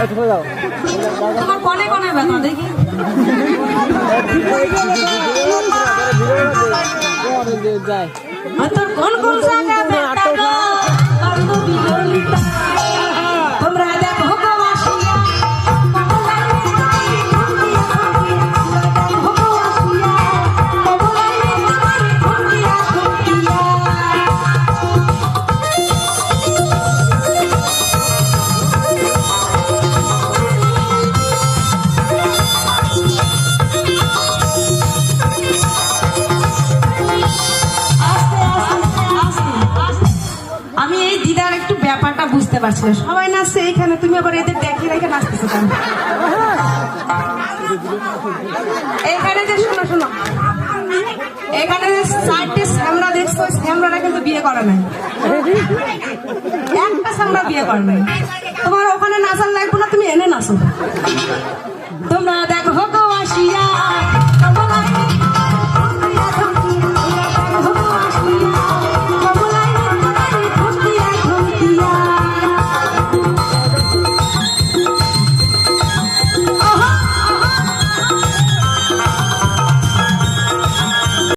তোমার কনে কনে ব্যথা দেখি তোর কোন কোন জায়গা ব্যথা গো বান্ধবী ললিতা তোমরা দেখো গো আসিয়া ব্যাপারটা বুঝতে পারছি না সবাই নাচছে এইখানে তুমি আবার এদের দেখে রেখে নাচতেছো কেন এখানে যে শোনো শোনো এখানে যে চারটে শ্যামরা দেখছো শ্যামরারা কিন্তু বিয়ে করে নাই একটা শ্যামরা বিয়ে করে নাই তোমার ওখানে নাচার লাগবে না তুমি এনে নাচো তোমরা দেখো